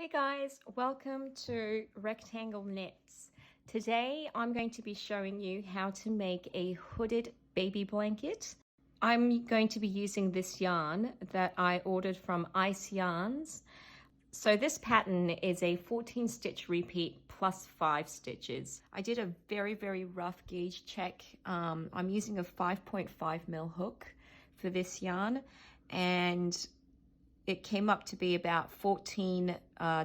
Hey guys, welcome to Rectangle Knits. Today I'm going to be showing you how to make a hooded baby blanket. I'm going to be using this yarn that I ordered from Ice Yarns. So this pattern is a 14 stitch repeat plus 5 stitches. I did a very rough gauge check. I'm using a 5.5 mil hook for this yarn, and it came up to be about 14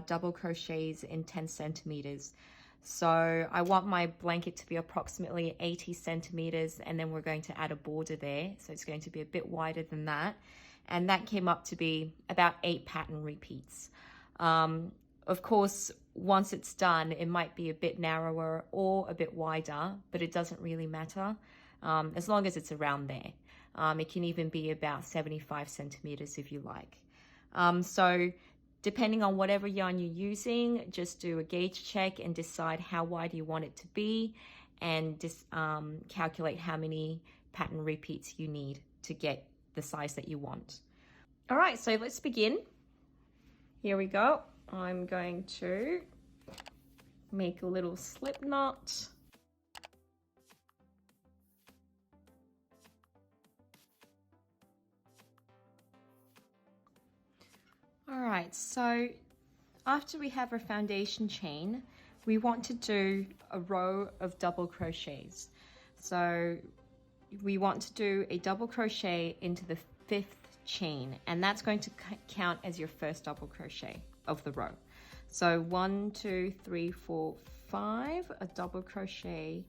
double crochets in 10 centimeters. So I want my blanket to be approximately 80 centimeters, and then we're going to add a border there. So it's going to be a bit wider than that. And that came up to be about 8 pattern repeats. Of course, once it's done, it might be a bit narrower or a bit wider, but it doesn't really matter as long as it's around there. It can even be about 75 centimeters if you like. So depending on whatever yarn you're using, just do a gauge check and decide how wide you want it to be, and just calculate how many pattern repeats you need to get the size that you want. All right, so let's begin. Here we go. I'm going to make a little slip knot. All right, so after we have our foundation chain, we want to do a row of double crochets. So we want to do a double crochet into the 5th chain, and that's going to count as your first double crochet of the row. So 1, 2, 3, 4, 5, a double crochet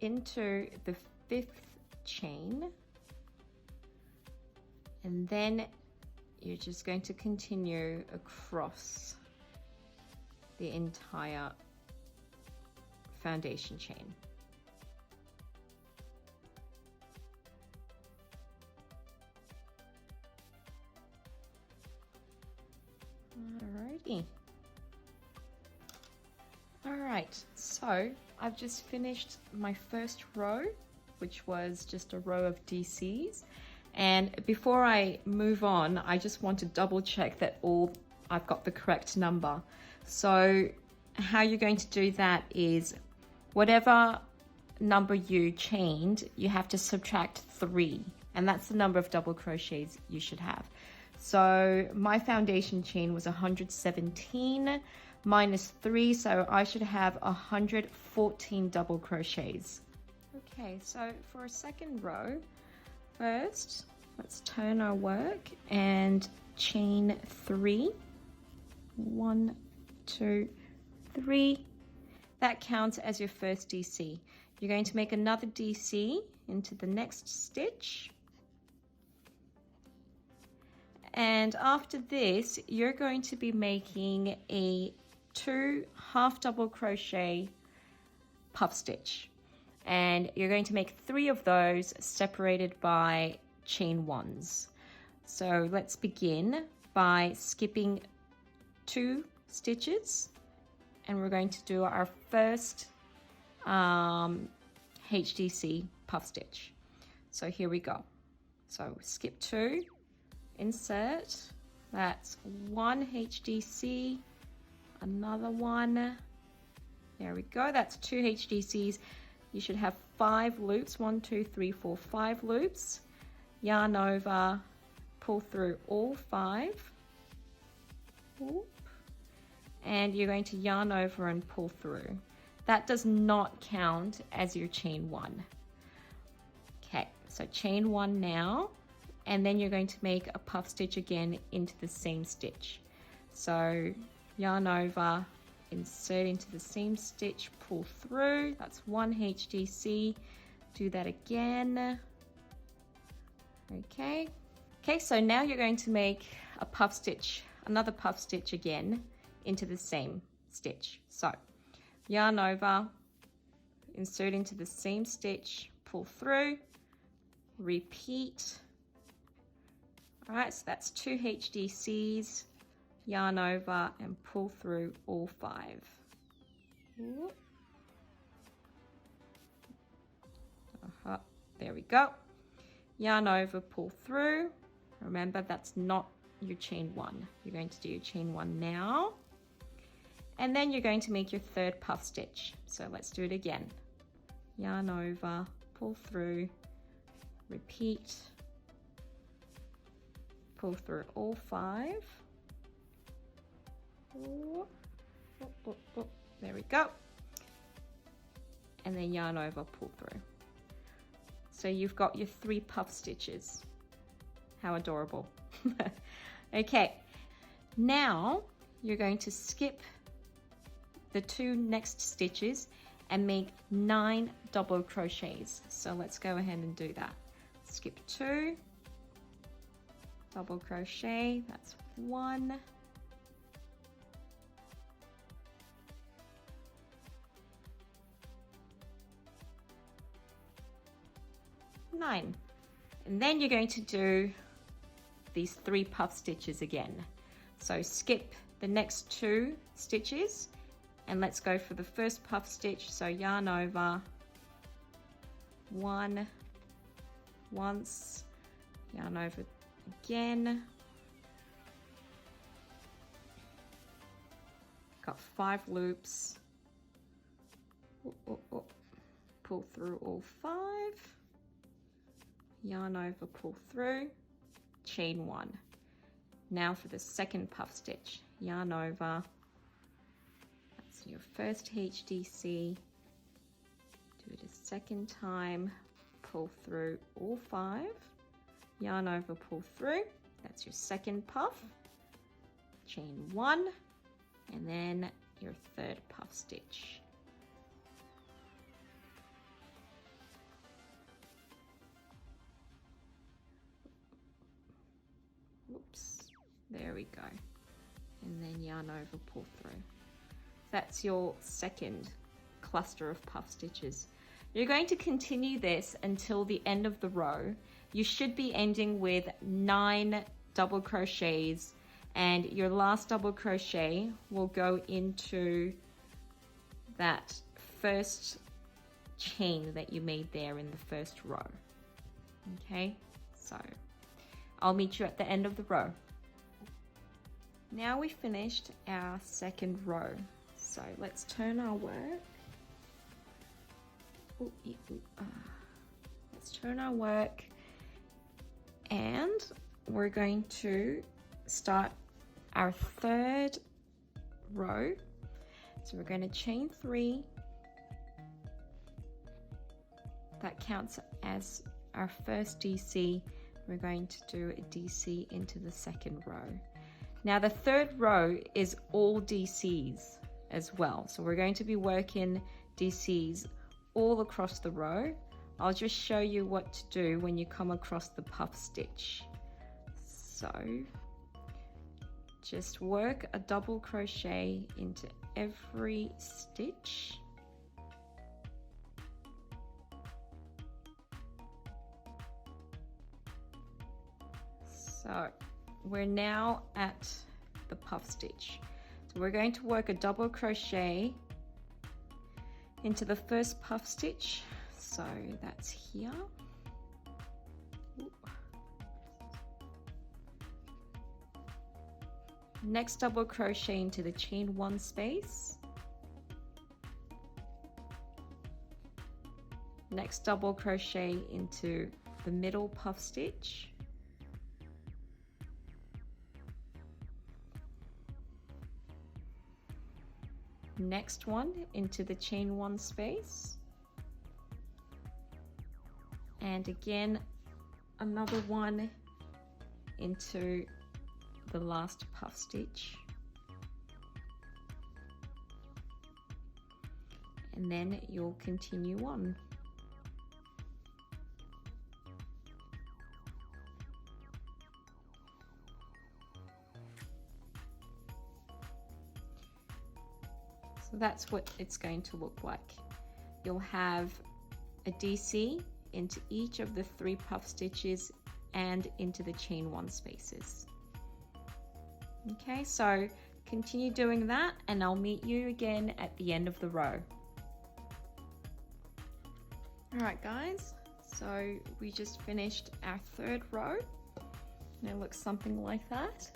into the 5th chain, and then you're just going to continue across the entire foundation chain. Alrighty. Alright, so I've just finished my first row, which was just a row of DCs. And before I move on, I just want to double check that I've got the correct number. So how you're going to do that is whatever number you chained, you have to subtract 3, and that's the number of double crochets you should have. So my foundation chain was 117 minus 3, so I should have 114 double crochets. Okay, so for a second row, first, let's turn our work and chain 3. 1, 2, 3. That counts as your first DC. You're going to make another DC into the next stitch. And after this, you're going to be making a 2 half double crochet puff stitch. And you're going to make 3 of those separated by chain 1s. So let's begin by skipping 2 stitches, and we're going to do our first HDC puff stitch. So here we go. So skip 2, insert, that's 1 HDC, another one, there we go, that's 2 HDCs. You should have 5 loops, 1, 2, 3, 4, 5 loops. Yarn over, pull through all 5. Whoop. And you're going to yarn over and pull through. That does not count as your chain 1. Okay, so chain 1 now, and then you're going to make a puff stitch again into the same stitch. So yarn over, insert into the same stitch, pull through, that's 1 HDC, do that again. Okay, so now you're going to make a puff stitch, another puff stitch again into the same stitch. So yarn over, insert into the same stitch, pull through, repeat. All right, so that's 2 HDCs, yarn over and pull through all 5. There we go. Yarn over, pull through. Remember, that's not your chain 1. You're going to do your chain 1 now. And then you're going to make your third puff stitch. So let's do it again. Yarn over, pull through, repeat, pull through all 5. There we go. And then yarn over, pull through. So you've got your 3 puff stitches. How adorable. Okay, now you're going to skip the 2 next stitches and make 9 double crochets. So let's go ahead and do that. Skip 2, double crochet, that's 1, 9. And then you're going to do these 3 puff stitches again. So skip the next 2 stitches and let's go for the first puff stitch. So yarn over, 1 once, yarn over again, got 5 loops, pull through all 5, yarn over, pull through, chain 1. Now for the second puff stitch, yarn over, that's your first HDC, do it a second time, pull through all 5, yarn over, pull through, that's your second puff, chain 1, and then your third puff stitch. Oops, there we go. And then yarn over, pull through. That's your second cluster of puff stitches. You're going to continue this until the end of the row. You should be ending with 9 double crochets, and your last double crochet will go into that first chain that you made there in the first row. Okay, so I'll meet you at the end of the row. Now we finished our second row, so let's turn our work. Let's turn our work, and we're going to start our third row. So we're going to chain 3. That counts as our first DC. We're going to do a DC into the second row. Now the third row is all DCs as well. So we're going to be working DCs all across the row. I'll just show you what to do when you come across the puff stitch. So just work a double crochet into every stitch. So we're now at the puff stitch. So we're going to work a double crochet into the first puff stitch. So that's here. Next double crochet into the chain 1 space. Next double crochet into the middle puff stitch. Next one into the chain 1 space. And again, another one into the last puff stitch. And then you'll continue on. So that's what it's going to look like. You'll have a DC into each of the 3 puff stitches and into the chain 1 spaces. Okay, so continue doing that and I'll meet you again at the end of the row. All right guys, so we just finished our third row and it looks something like that.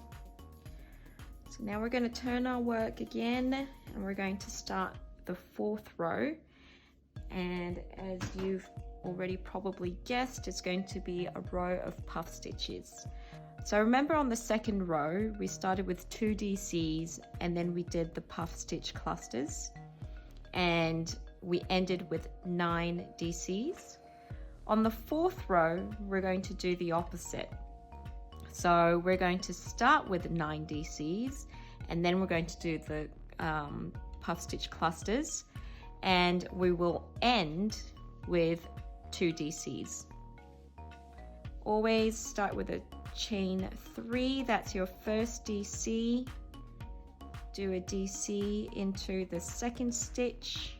So now we're going to turn our work again and we're going to start the 4th row, and as you've already probably guessed, it's going to be a row of puff stitches. So remember, on the 2nd row we started with 2 DCs and then we did the puff stitch clusters, and we ended with 9 DCs. On the 4th row we're going to do the opposite. So we're going to start with 9 DCs and then we're going to do the puff stitch clusters, and we will end with 2 DCs. Always start with a chain 3, that's your first DC. Do a DC into the 2nd stitch.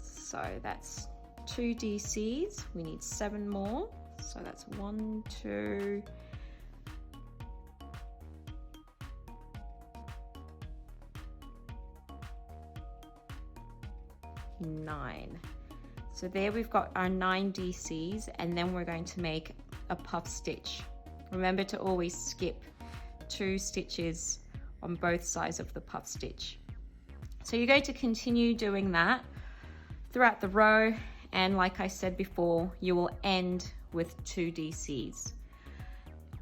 So that's 2 DCs. We need 7 more. So that's 1, 2, 9. So there we've got our 9 DCs, and then we're going to make a puff stitch. Remember to always skip 2 stitches on both sides of the puff stitch. So you're going to continue doing that throughout the row, and like I said before, you will end with 2 DCs.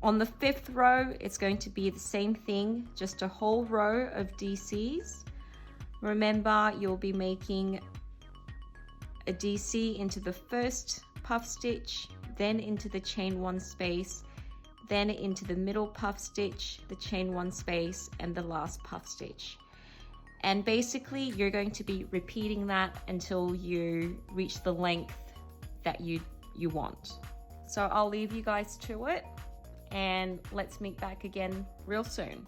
On the 5th row, it's going to be the same thing, just a whole row of DCs. Remember, you'll be making a DC into the first puff stitch, then into the chain 1 space, then into the middle puff stitch, the chain 1 space, and the last puff stitch. And basically you're going to be repeating that until you reach the length that you want. So I'll leave you guys to it, and let's meet back again real soon.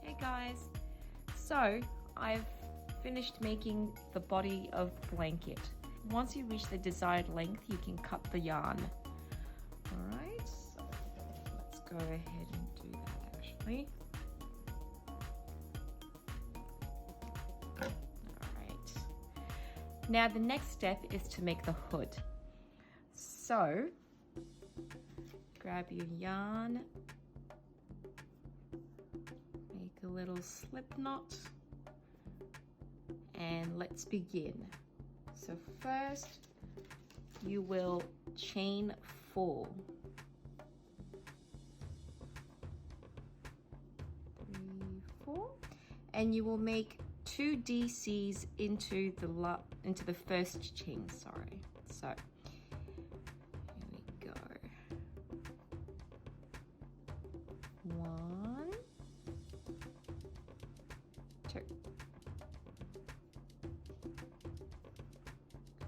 Hey guys, so I've finished making the body of the blanket. Once you reach the desired length, you can cut the yarn. All right, so let's go ahead and do that actually. All right, now the next step is to make the hood. So grab your yarn, make a little slip knot, and let's begin. So first you will chain 4. 3, 4, and you will make 2 DCs into the first chain, sorry. So here we go. 1, 2.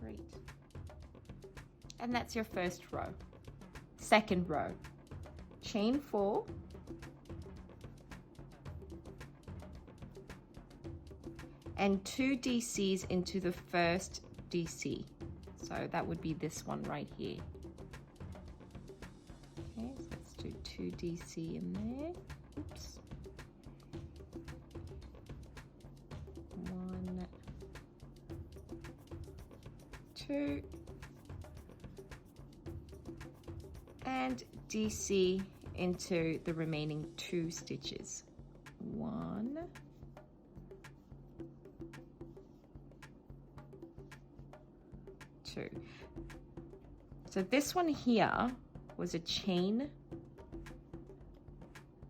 Great. And that's your first row. 2nd row, chain 4, and 2 DCs into the first DC. So that would be this one right here. Okay, so let's do 2 DC in there. Oops. 1, 2, and DC into the remaining 2 stitches. 1, 2. So this one here was a chain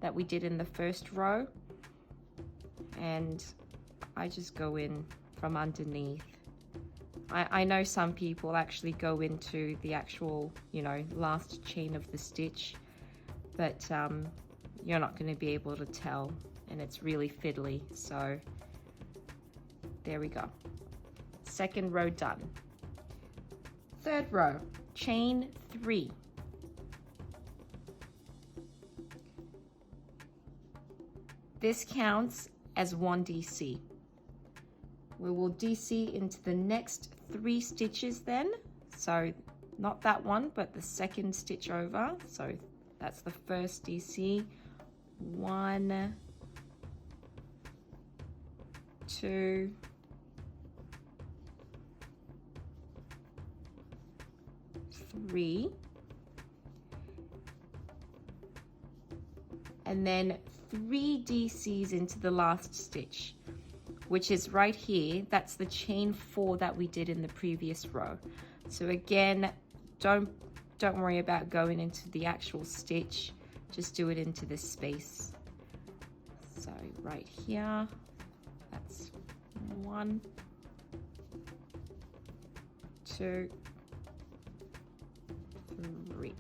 that we did in the first row, and I just go in from underneath. I know some people actually go into the actual, last chain of the stitch, but you're not going to be able to tell, and it's really fiddly. So there we go. 2nd row done. 3rd row, chain 3. This counts as 1 DC. We will DC into the next 3 stitches then. So not that one, but the 2nd stitch over. So that's the first DC. 1, 2, 3, and then 3 DCs into the last stitch. which is right here. That's the chain 4 that we did in the previous row. So again, don't worry about going into the actual stitch, just do it into this space. So right here, that's 1, 2, 3.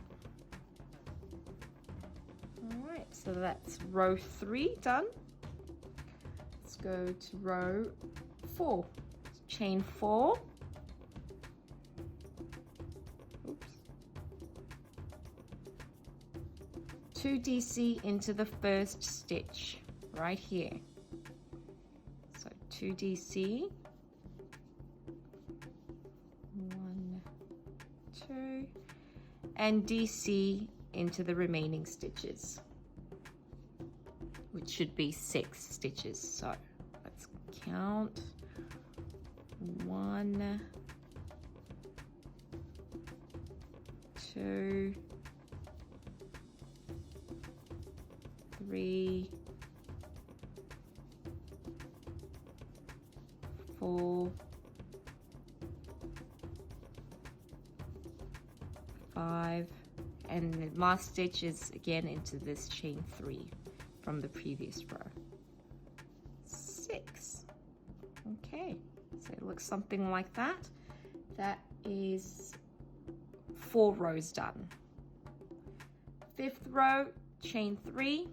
All right, so that's row 3 done. Let's go to row 4. Chain 4. Oops. 2 DC into the first stitch right here. So 2 DC. 1, 2, and DC into the remaining stitches, which should be 6 stitches. So let's count. 1, 2, 3, 4, 5, and the last stitch is again into this chain 3 from the previous row. 6. Okay, so it looks something like that. That is 4 rows done. 5th row, chain 3.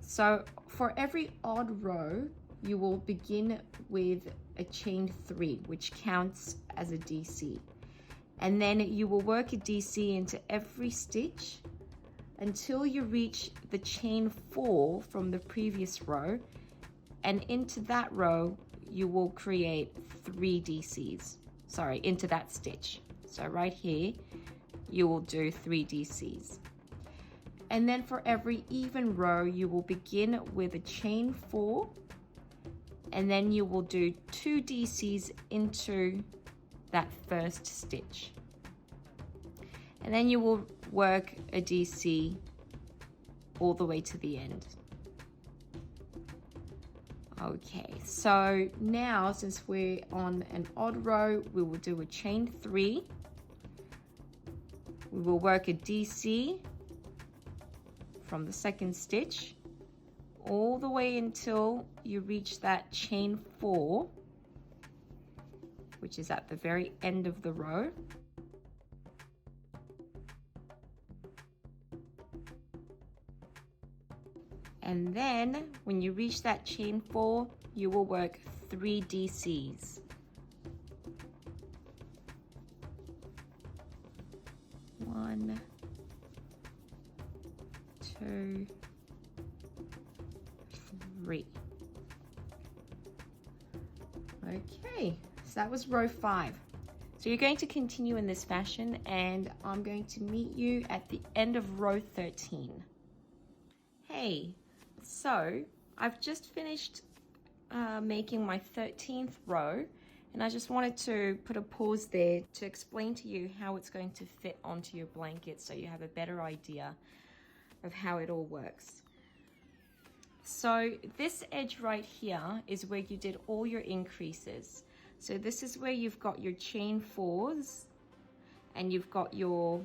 So for every odd row, you will begin with a chain 3, which counts as a DC. And then you will work a DC into every stitch until you reach the chain 4 from the previous row. And into that row, you will create 3 DCs. Sorry, into that stitch. So right here, you will do 3 DCs. And then for every even row, you will begin with a chain 4, and then you will do 2 DCs into that first stitch. And then you will work a DC all the way to the end. Okay, so now since we're on an odd row, we will do a chain 3. We will work a DC from the second stitch all the way until you reach that chain 4, which is at the very end of the row. And then when you reach that chain 4, you will work 3 DCs. 1, 2, 3. Okay, so that was row 5. So you're going to continue in this fashion, and I'm going to meet you at the end of row 13. Hey, so I've just finished making my 13th row, and I just wanted to put a pause there to explain to you how it's going to fit onto your blanket so you have a better idea of how it all works. So this edge right here is where you did all your increases. So this is where you've got your chain 4s and you've got your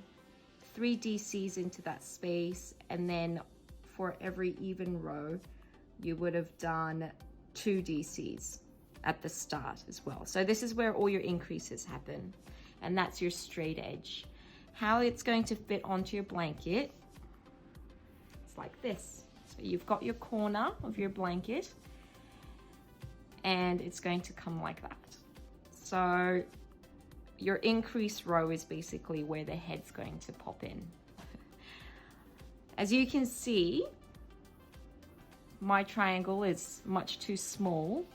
3 DCs into that space, and then for every even row you would have done 2 DCs at the start as well. So this is where all your increases happen, and that's your straight edge. How it's going to fit onto your blanket, it's like this. So you've got your corner of your blanket and it's going to come like that. So your increase row is basically where the head's going to pop in. As you can see, my triangle is much too small,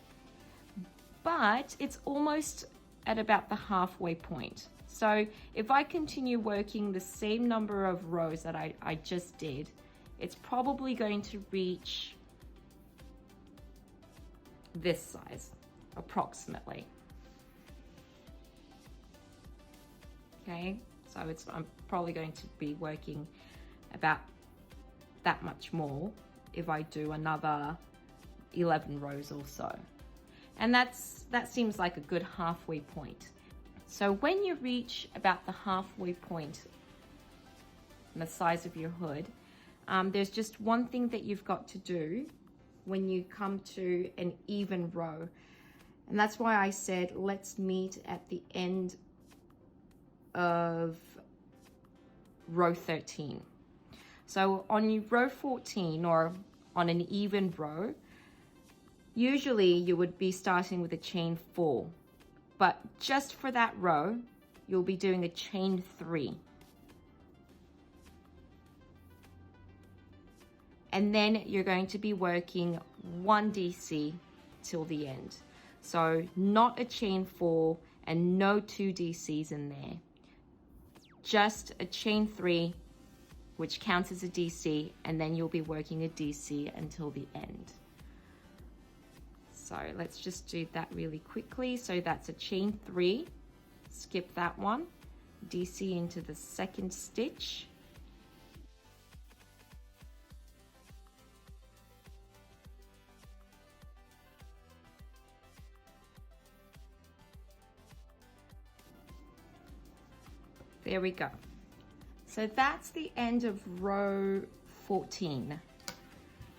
but it's almost at about the halfway point. So if I continue working the same number of rows that I just did, it's probably going to reach this size, approximately. Okay, so I'm probably going to be working about that much more if I do another 11 rows or so. And that seems like a good halfway point. So when you reach about the halfway point in the size of your hood, there's just one thing that you've got to do when you come to an even row. And that's why I said, let's meet at the end of row 13. So on row 14, or on an even row, usually you would be starting with a chain 4, but just for that row, you'll be doing a chain 3. And then you're going to be working 1 DC till the end. So not a chain 4 and no 2 DCs in there. Just a chain 3, which counts as a DC, and then you'll be working a DC until the end. So let's just do that really quickly. So that's a chain 3, skip that one, DC into the second stitch. There we go. So that's the end of row 14,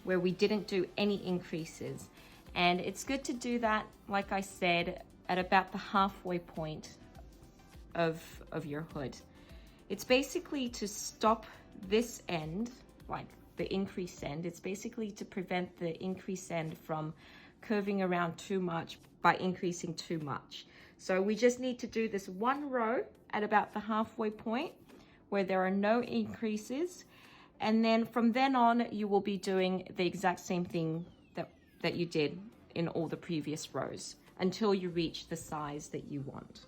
where we didn't do any increases. And it's good to do that, like I said, at about the halfway point of your hood. It's basically to stop this end, like the increase end. It's basically to prevent the increase end from curving around too much by increasing too much. So we just need to do this one row at about the halfway point where there are no increases. And then from then on, you will be doing the exact same thing that you did in all the previous rows until you reach the size that you want.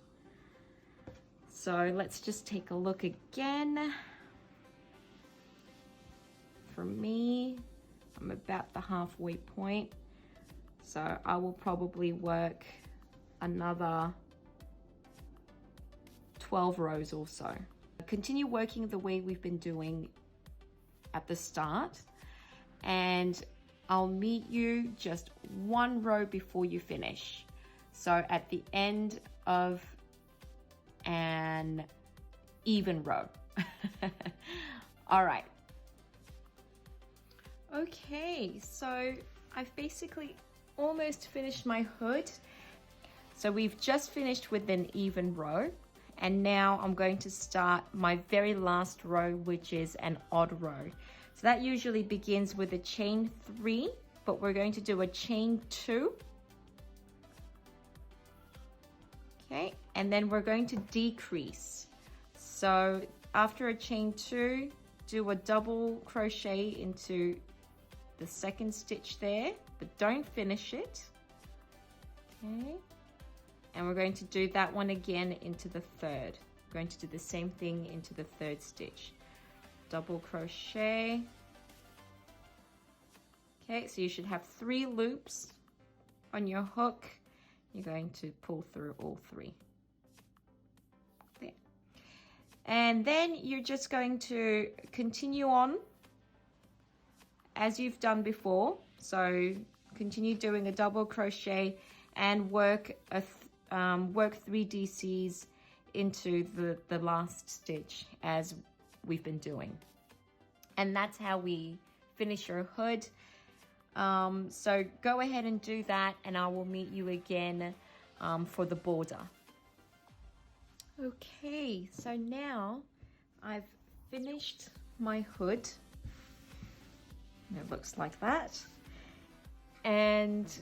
So let's just take a look again. For me, I'm about the halfway point. So I will probably work another 12 rows or so. Continue working the way we've been doing at the start, and I'll meet you just one row before you finish. So at the end of an even row. All right. Okay, so I've basically almost finished my hood. So we've just finished with an even row, and now I'm going to start my very last row, which is an odd row. So that usually begins with a chain 3, but we're going to do a chain 2. Okay, and then we're going to decrease. So after a chain 2, do a double crochet into the second stitch there, but don't finish it. Okay, and we're going to do that one again into the third. We're going to do the same thing into the third stitch. Double crochet. Okay, so you should have 3 loops on your hook. You're going to pull through all 3. There. And then you're just going to continue on as you've done before. So continue doing a double crochet and work 3 DCs into the last stitch as we've been doing. And that's how we finish your hood. So go ahead and do that, and I will meet you again for the border. Okay, so now I've finished my hood. It looks like that. And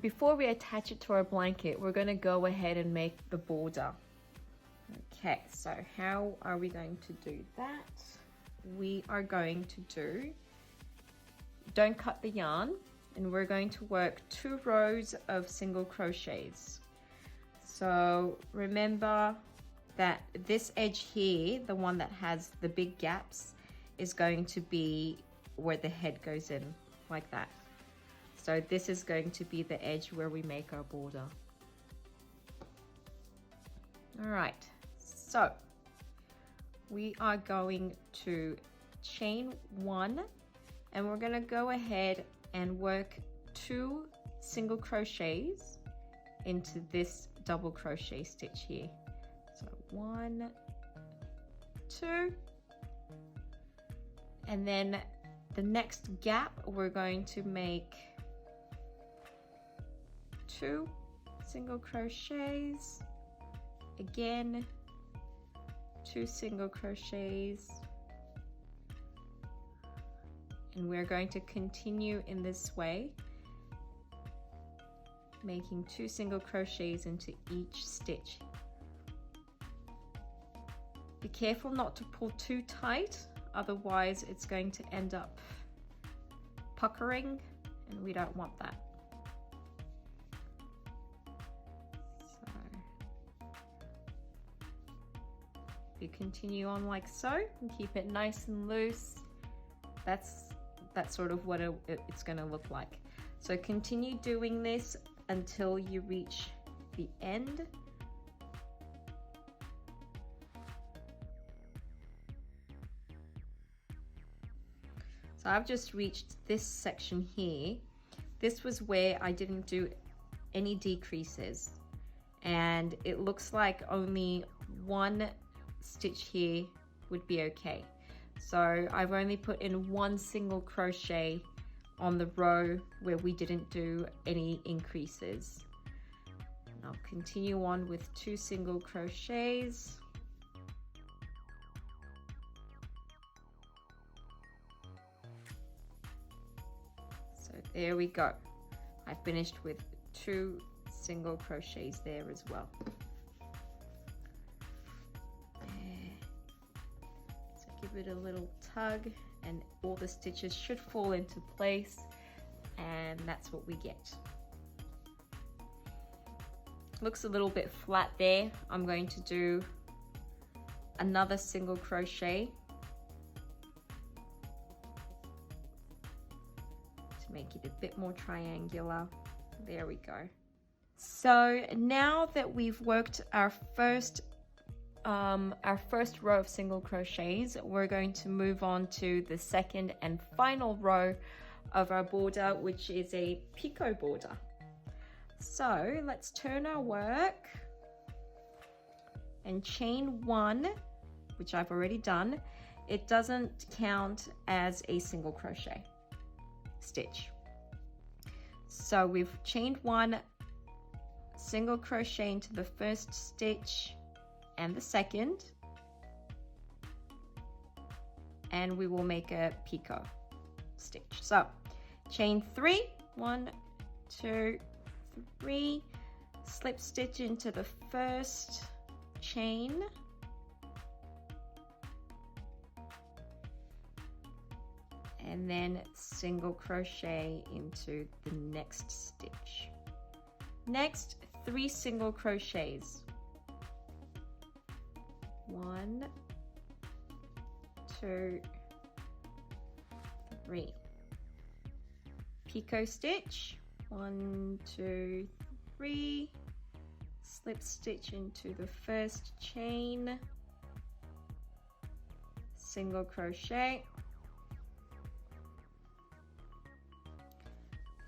before we attach it to our blanket, we're going to go ahead and make the border. Okay, so how are we going to do that? We are going to do, don't cut the yarn, and we're going to work 2 rows of single crochets. So remember that this edge here, the one that has the big gaps, is going to be where the head goes in, like that. So this is going to be the edge where we make our border. All right, so we are going to chain 1, and we're going to go ahead and work 2 single crochets into this double crochet stitch here. So 1, 2, and then the next gap we're going to make 2 single crochets, again 2 single crochets, and we're going to continue in this way, making 2 single crochets into each stitch. Be careful not to pull too tight, otherwise it's going to end up puckering, and we don't want that. So you continue on like so and keep it nice and loose. That's sort of what it's going to look like. So continue doing this until you reach the end. So I've just reached this section here. This was where I didn't do any decreases, and it looks like only 1 stitch here would be okay. So I've only put in 1 single crochet on the row where we didn't do any increases. And I'll continue on with 2 single crochets. So there we go. I finished with 2 single crochets there as well. Give it a little tug and all the stitches should fall into place, and that's what we get. Looks a little bit flat there. I'm going to do another single crochet to make it a bit more triangular. There we go. So now that we've worked our first row of single crochets, we're going to move on to the second and final row of our border, which is a picot border. So let's turn our work and chain 1, which I've already done. It doesn't count as a single crochet stitch. So we've chained 1 single crochet into the first stitch and the second, and we will make a picot stitch. So chain 3, 1, 2, 3, slip stitch into the first chain, and then single crochet into the next stitch. Next, 3 single crochets. 1, 2, 3. Picot stitch. 1, 2, 3. Slip stitch into the first chain. Single crochet.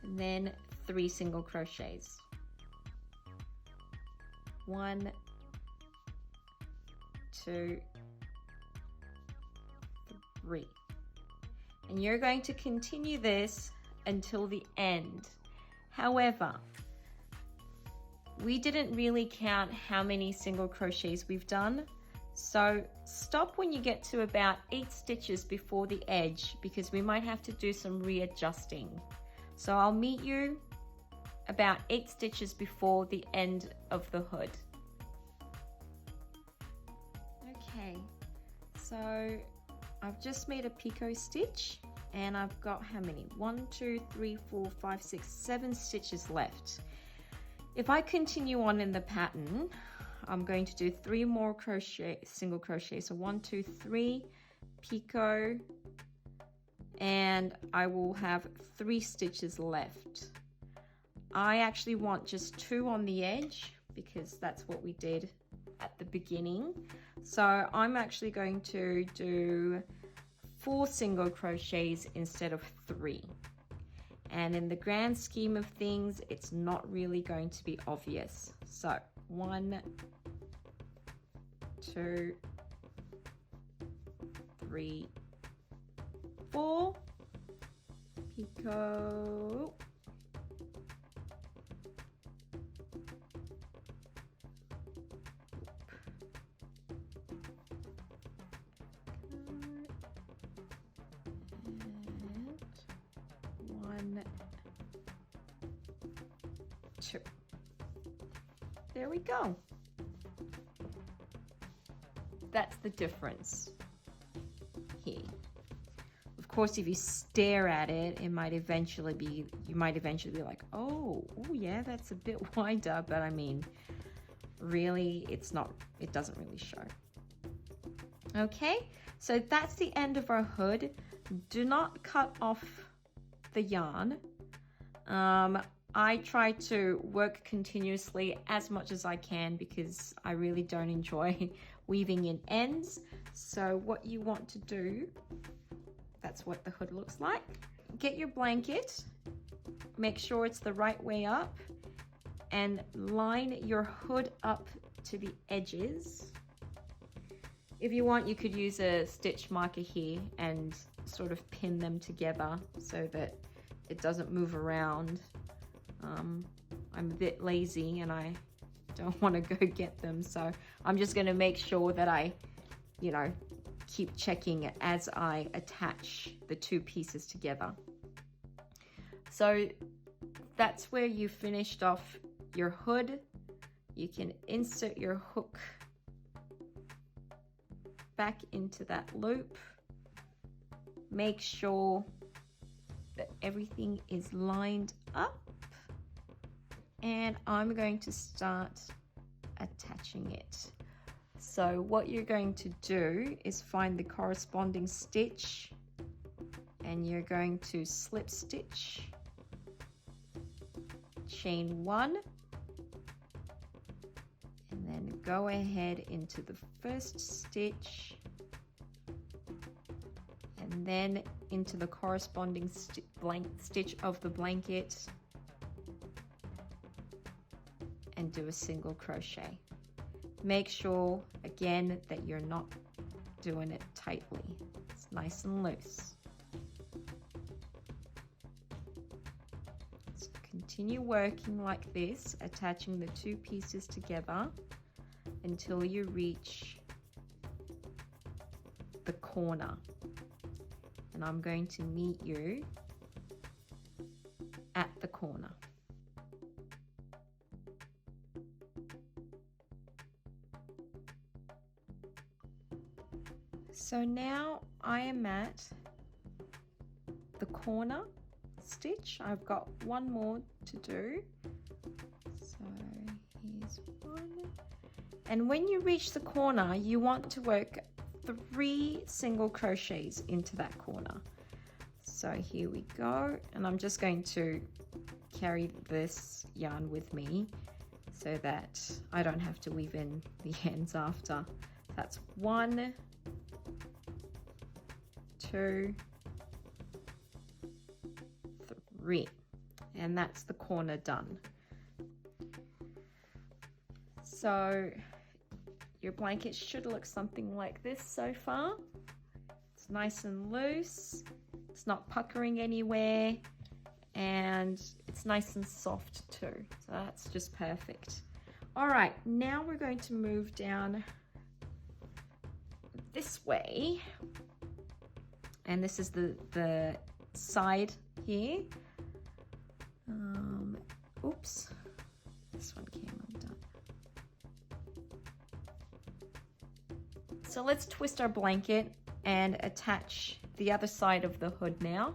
And then 3 single crochets. 1, 2, 3. And you're going to continue this until the end. However, we didn't really count how many single crochets we've done, so stop when you get to about 8 stitches before the edge, because we might have to do some readjusting. So I'll meet you about 8 stitches before the end of the hood. Okay, so I've just made a picot stitch, and I've got how many? 1, 2, 3, 4, 5, 6, 7 stitches left. If I continue on in the pattern, I'm going to do 3 more single crochet. So 1, 2, 3 picot, and I will have 3 stitches left. I actually want just 2 on the edge because that's what we did at the beginning. So I'm actually going to do 4 single crochets instead of 3. And in the grand scheme of things, it's not really going to be obvious. So 1, 2, 3, 4, picot, and 1, 2. There we go. That's the difference here. Of course, if you stare at it, you might eventually be like, oh yeah, that's a bit wider, but I mean, really, it doesn't really show. Okay, so that's the end of our hood. Do not cut off the yarn. I try to work continuously as much as I can because I really don't enjoy weaving in ends. So what you want to do, that's what the hood looks like. Get your blanket, make sure it's the right way up, and line your hood up to the edges. If you want, you could use a stitch marker here and sort of pin them together so that it doesn't move around. I'm a bit lazy and I don't want to go get them, so I'm just going to make sure that I, you know, keep checking as I attach the 2 pieces together. So that's where you finished off your hood. You can insert your hook back into that loop. Make sure that everything is lined up, and I'm going to start attaching it. So what you're going to do is find the corresponding stitch, and you're going to slip stitch, chain 1, and then go ahead into the first stitch, and then into the corresponding stitch of the blanket, and do a single crochet. Make sure again that you're not doing it tightly. It's nice and loose. So continue working like this, attaching the 2 pieces together until you reach the corner. And I'm going to meet you at the corner. So now I am at the corner stitch. I've got one more to do. So here's 1. And when you reach the corner, you want to work 3 single crochets into that corner. So here we go. And I'm just going to carry this yarn with me so that I don't have to weave in the ends after. That's 1, 2, 3, and that's the corner done. So your blanket should look something like this so far. It's nice and loose, it's not puckering anywhere, and it's nice and soft too, so that's just perfect. All right, now we're going to move down this way. And this is the side here. Oops, this one came undone. So let's twist our blanket and attach the other side of the hood now.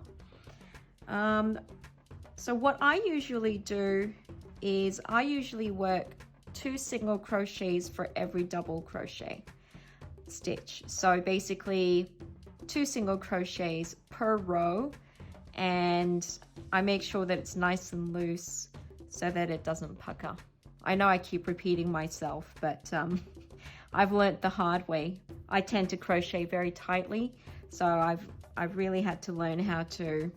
So what I usually do is I usually work 2 single crochets for every double crochet stitch. So basically 2 single crochets per row, and I make sure that it's nice and loose so that it doesn't pucker. I know I keep repeating myself, but I've learnt the hard way. I tend to crochet very tightly, so I've really had to learn how to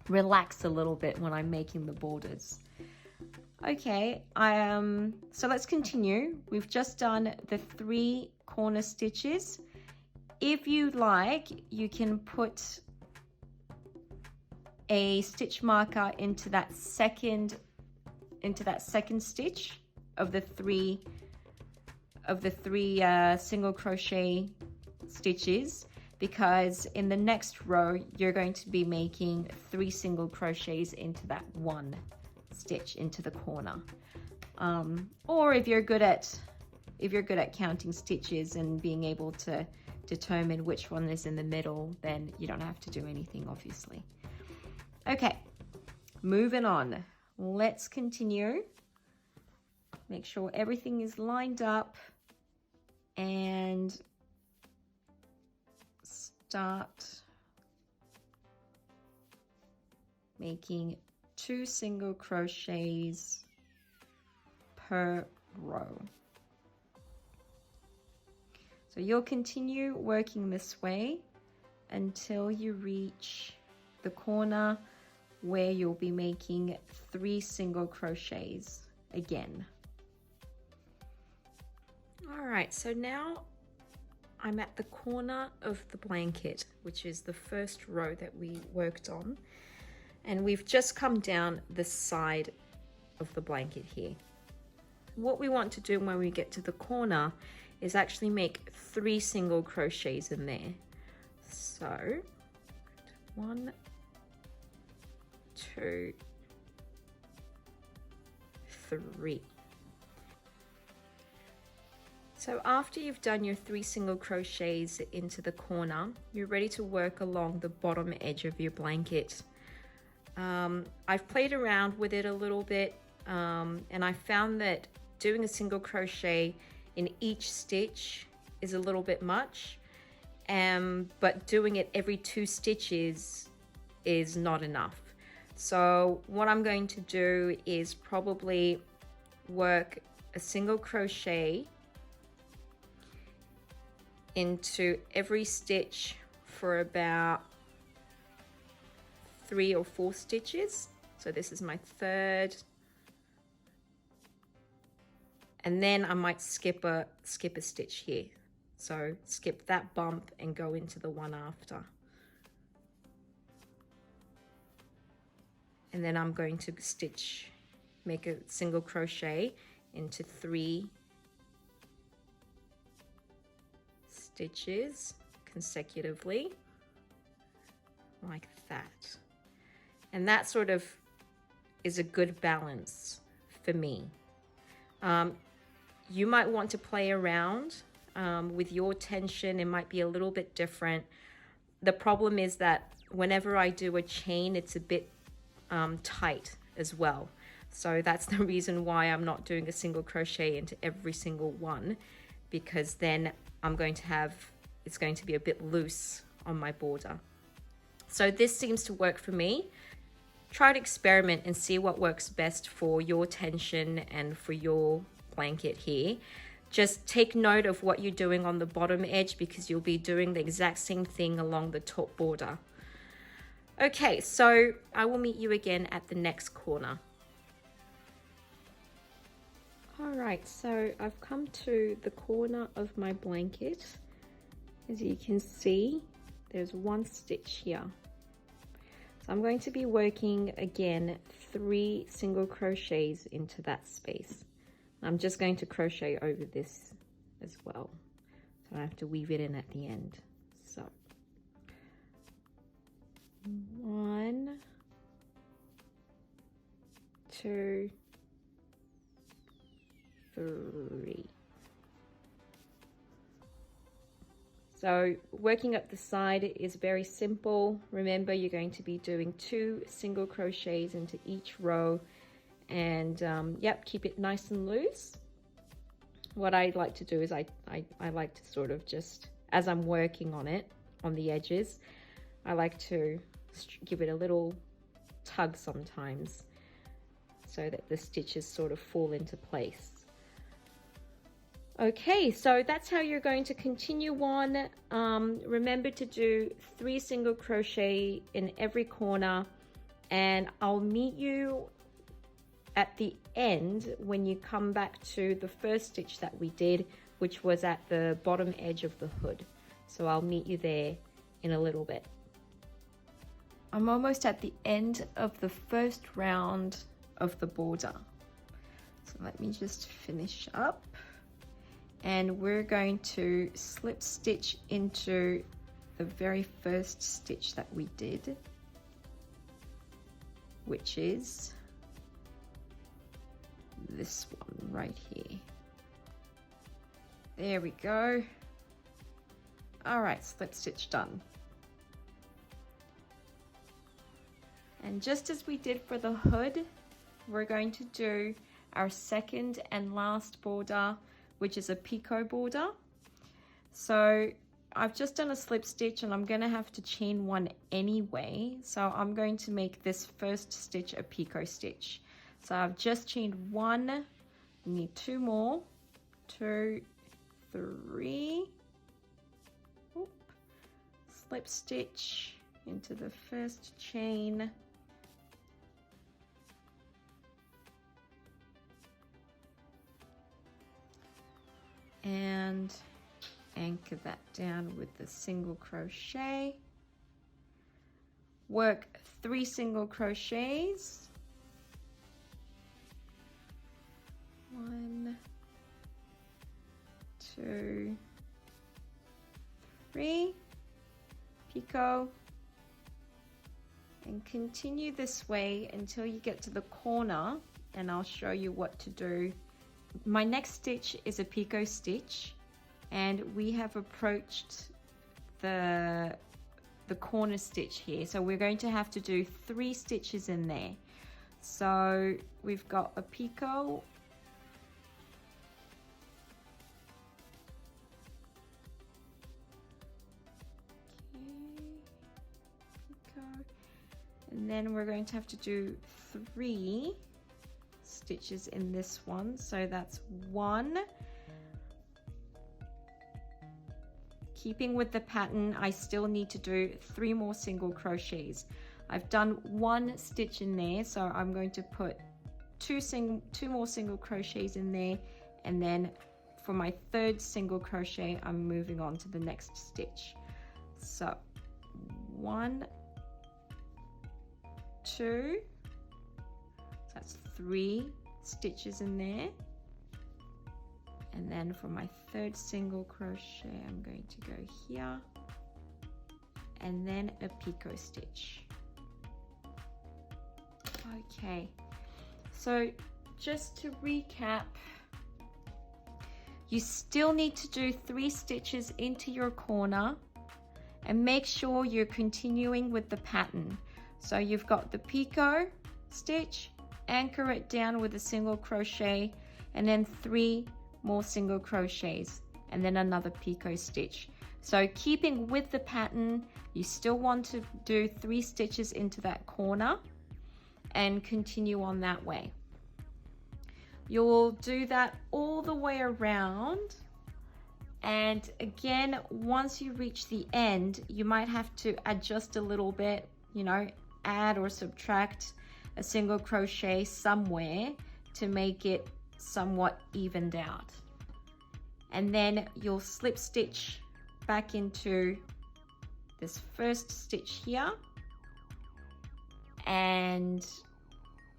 relax a little bit when I'm making the borders. Okay, so let's continue. We've just done the 3 corner stitches. If you like, you can put a stitch marker into that second stitch of the three single crochet stitches, because in the next row you're going to be making 3 single crochets into that one stitch into the corner. Or if you're good at counting stitches and being able to determine which one is in the middle, then you don't have to do anything, obviously. Okay, moving on. Let's continue. Make sure everything is lined up and start making 2 single crochets per row. So you'll continue working this way until you reach the corner where you'll be making 3 single crochets again. All right, so now I'm at the corner of the blanket, which is the first row that we worked on. And we've just come down the side of the blanket here. What we want to do when we get to the corner is actually make 3 single crochets in there. So 1, 2, 3. So after you've done your 3 single crochets into the corner, you're ready to work along the bottom edge of your blanket. I've played around with it a little bit, and I found that doing a single crochet in each stitch is a little bit much, but doing it every 2 stitches is not enough. So what I'm going to do is probably work a single crochet into every stitch for about 3 or 4 stitches. So this is my 3rd, and then I might skip a stitch here. So skip that bump and go into the one after. And then I'm going to make a single crochet into 3 stitches consecutively like that. And that sort of is a good balance for me. You might want to play around with your tension. It might be a little bit different. The problem is that whenever I do a chain, it's a bit tight as well. So that's the reason why I'm not doing a single crochet into every single one, because then it's going to be a bit loose on my border. So this seems to work for me. Try to experiment and see what works best for your tension and for your blanket here. Just take note of what you're doing on the bottom edge, because you'll be doing the exact same thing along the top border. Okay, so I will meet you again at the next corner. All right, so I've come to the corner of my blanket. As you can see, there's 1 stitch here. So I'm going to be working again 3 single crochets into that space. I'm just going to crochet over this as well, so I have to weave it in at the end. So 1, 2, 3. So working up the side is very simple. Remember, you're going to be doing 2 single crochets into each row, and yep, keep it nice and loose. What I like to do is I like to sort of just, as I'm working on it, on the edges, I like to give it a little tug sometimes so that the stitches sort of fall into place. Okay, so that's how you're going to continue on. Remember to do 3 single crochet in every corner, and I'll meet you at the end when you come back to the first stitch that we did, which was at the bottom edge of the hood. So I'll meet you there in a little bit. I'm almost at the end of the first round of the border. So let me just finish up. And we're going to slip stitch into the very first stitch that we did, which is this one right here. There we go. All right, slip stitch done. And just as we did for the hood, we're going to do our second and last border, which is a picot border. So I've just done a slip stitch and I'm going to have to chain one anyway. So I'm going to make this first stitch a picot stitch. So I've just chained one, need 2 more, 2, 3, oop, slip stitch into the first chain, and anchor that down with the single crochet. Work 3 single crochets. 1, 2, 3, picot, and continue this way until you get to the corner, and I'll show you what to do. My next stitch is a picot stitch, and we have approached the corner stitch here, so we're going to have to do 3 stitches in there. So we've got a picot, and then we're going to have to do 3 stitches in this one. So that's 1. Keeping with the pattern, I still need to do 3 more single crochets. I've done 1 stitch in there, so I'm going to put 2 more single crochets in there, and then for my 3rd single crochet, I'm moving on to the next stitch. So 1, 2, so that's 3 stitches in there, and then for my 3rd single crochet, I'm going to go here, and then a picot stitch. Okay, so just to recap, you still need to do 3 stitches into your corner, and make sure you're continuing with the pattern. So you've got the picot stitch, anchor it down with a single crochet, and then 3 more single crochets, and then another picot stitch. So keeping with the pattern, you still want to do 3 stitches into that corner and continue on that way. You'll do that all the way around, and again, once you reach the end, you might have to adjust a little bit, you know, add or subtract a single crochet somewhere to make it somewhat evened out. And then you'll slip stitch back into this first stitch here, and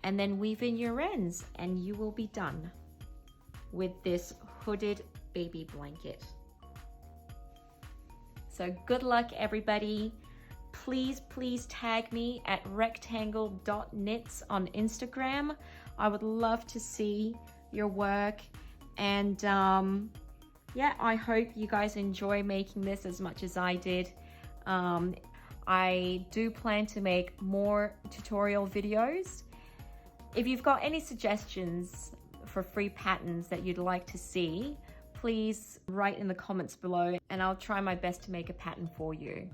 then weave in your ends, and you will be done with this hooded baby blanket. So good luck, everybody. Please tag me at rectangle.knits on Instagram. I would love to see your work, and yeah, I hope you guys enjoy making this as much as I did. I do plan to make more tutorial videos. If you've got any suggestions for free patterns that you'd like to see, please write in the comments below, and I'll try my best to make a pattern for you.